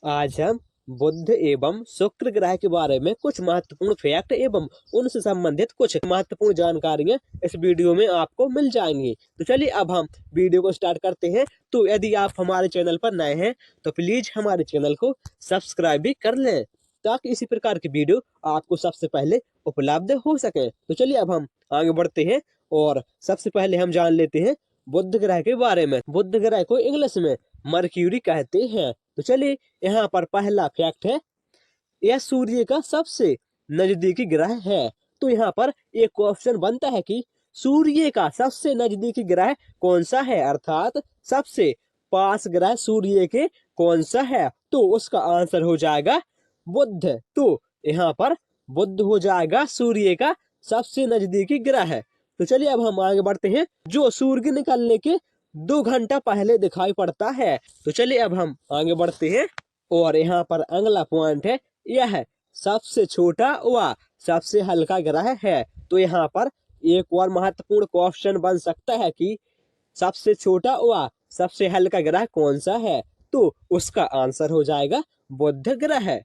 आज हम बुध एवं शुक्र ग्रह के बारे में कुछ महत्वपूर्ण फैक्ट एवं उनसे संबंधित कुछ महत्वपूर्ण जानकारियां इस वीडियो में आपको मिल जाएंगी। तो चलिए अब हम वीडियो को स्टार्ट करते हैं। तो यदि आप हमारे चैनल पर नए हैं तो प्लीज हमारे चैनल को सब्सक्राइब भी कर लें ताकि इसी प्रकार की वीडियो आपको सबसे पहले उपलब्ध हो सके। तो चलिए अब हम आगे बढ़ते हैं और सबसे पहले हम जान लेते हैं बुध ग्रह के बारे में। बुध ग्रह को इंग्लिश में मर्क्यूरी कहते हैं। तो चलिए यहाँ पर पहला फैक्ट है, यह सूर्य का सबसे नजदीकी ग्रह है। तो यहाँ पर एक क्वेश्चन बनता है कि सूर्य का सबसे नजदीकी ग्रह कौन सा है, अर्थात सबसे पास ग्रह सूर्य के कौन सा है। तो उसका आंसर हो जाएगा बुध। तो यहाँ पर बुध हो जाएगा सूर्य का सबसे नजदीकी ग्रह। तो चलिए अब हम आगे बढ़ते हैं, जो सूर्य निकलने के 2 घंटा पहले दिखाई पड़ता है। तो चलिए अब हम आगे बढ़ते हैं और यहाँ पर अगला पॉइंट है, यह सबसे छोटा व सबसे हल्का ग्रह है। तो यहाँ पर एक और महत्वपूर्ण क्वेश्चन बन सकता है कि सबसे छोटा व सबसे हल्का ग्रह कौन सा है। तो उसका आंसर हो जाएगा बुध ग्रह।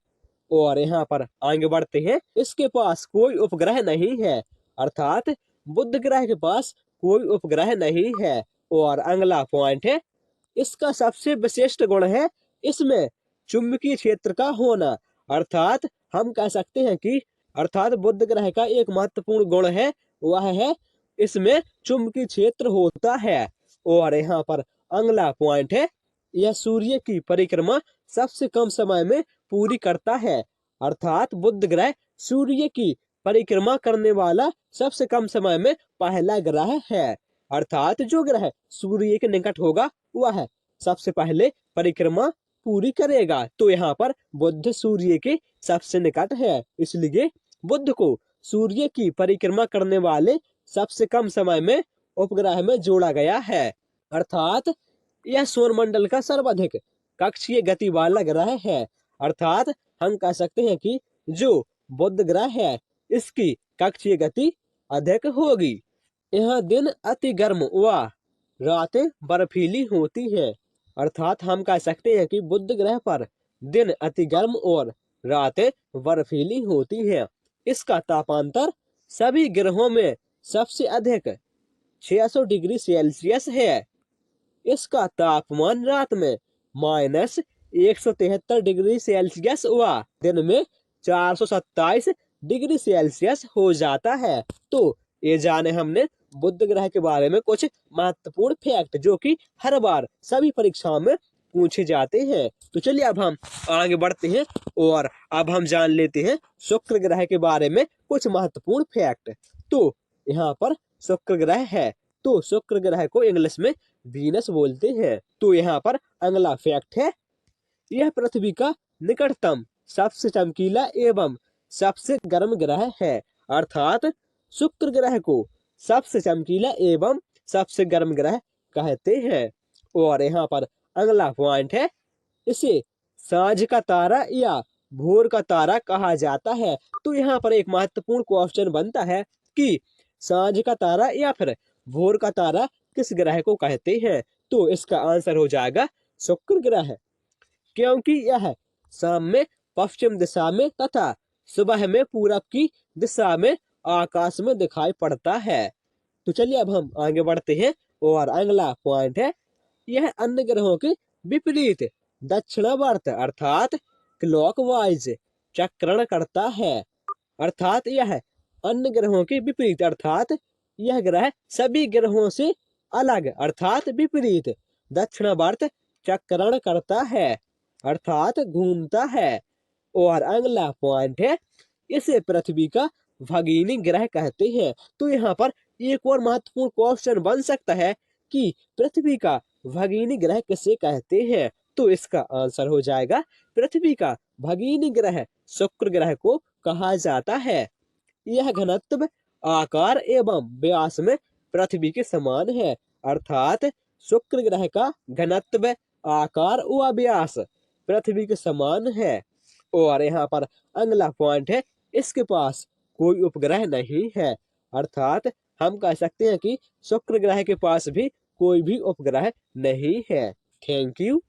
और यहाँ पर आगे बढ़ते हैं, इसके पास कोई उपग्रह नहीं है, अर्थात बुध ग्रह के पास कोई उपग्रह नहीं है। और अगला पॉइंट है, इसका सबसे विशिष्ट गुण है इसमें चुंबकीय क्षेत्र का होना, अर्थात हम कह सकते हैं कि बुध ग्रह का एक महत्वपूर्ण गुण है वह है इसमें चुंबकीय क्षेत्र होता है। और यहाँ पर अगला पॉइंट है, यह सूर्य की परिक्रमा सबसे कम समय में पूरी करता है, अर्थात बुध ग्रह सूर्य की परिक्रमा करने वाला सबसे कम समय में पहला ग्रह है। अर्थात जो ग्रह सूर्य के निकट होगा वह सबसे पहले परिक्रमा पूरी करेगा। तो यहाँ पर बुध सूर्य के सबसे निकट है, इसलिए बुध को सूर्य की परिक्रमा करने वाले सबसे कम समय में उपग्रह में जोड़ा गया है। अर्थात यह सौरमंडल का सर्वाधिक कक्षीय गति वाला ग्रह है। अर्थात हम कह सकते हैं कि जो बुध ग्रह है इसकी कक्षीय गति अधिक होगी। यह दिन अति गर्म व रातें बर्फीली होती हैं। अर्थात हम कह सकते हैं कि बुध ग्रह पर दिन अति गर्म और रातें बर्फीली होती हैं। इसका तापांतर सभी ग्रहों में सबसे अधिक 600 डिग्री सेल्सियस है। इसका तापमान रात में -173 डिग्री सेल्सियस व दिन में 427 डिग्री सेल्सियस हो जाता है। तो ये जाने हमने बुध ग्रह के बारे में कुछ महत्वपूर्ण फैक्ट जो कि हर बार सभी परीक्षाओं में पूछे जाते हैं। तो चलिए अब हम आगे बढ़ते हैं और अब हम जान लेते हैं शुक्र ग्रह के बारे में कुछ महत्वपूर्ण फैक्ट। तो यहाँ पर शुक्र ग्रह है, तो शुक्र ग्रह को इंग्लिश में वीनस बोलते हैं। तो यहाँ पर अगला फैक्ट है, यह पृथ्वी का निकटतम सबसे चमकीला एवं सबसे गर्म ग्रह है। अर्थात शुक्र ग्रह को सबसे चमकीला एवं सबसे गर्म ग्रह कहते हैं। और यहाँ पर अगला पॉइंट है, इसे सांझ का तारा या भोर का तारा कहा जाता है। तो यहाँ पर एक महत्वपूर्ण क्वेश्चन बनता है कि सांझ का तारा या फिर भोर का तारा किस ग्रह को कहते हैं। तो इसका आंसर हो जाएगा शुक्र ग्रह, क्योंकि यह शाम में पश्चिम दिशा में तथा सुबह में पूरब की दिशा में आकाश में दिखाई पड़ता है। तो चलिए अब हम आगे बढ़ते हैं और अगला पॉइंट है, यह अन्य ग्रहों के विपरीत दक्षिणावर्त अर्थात क्लॉकवाइज चक्रण करता है। अर्थात यह अन्य ग्रहों के विपरीत अर्थात यह ग्रह सभी ग्रहों से अलग अर्थात विपरीत दक्षिणावर्त चक्रण करता है, अर्थात घूमता है। और अगला पॉइंट है, इसे पृथ्वी का भगिनी ग्रह कहते हैं। तो यहाँ पर एक और महत्वपूर्ण क्वेश्चन बन सकता है कि पृथ्वी का भगिनी ग्रह किसे कहते हैं। तो इसका आंसर हो जाएगा पृथ्वी का भगिनी ग्रह शुक्र ग्रह को कहा जाता है। यह घनत्व आकार एवं व्यास में पृथ्वी के समान है, अर्थात शुक्र ग्रह का घनत्व आकार व व्यास पृथ्वी के समान है। और यहाँ पर अगला पॉइंट है, इसके पास कोई उपग्रह नहीं है, अर्थात हम कह सकते हैं कि शुक्र ग्रह के पास भी कोई भी उपग्रह नहीं है। Thank you.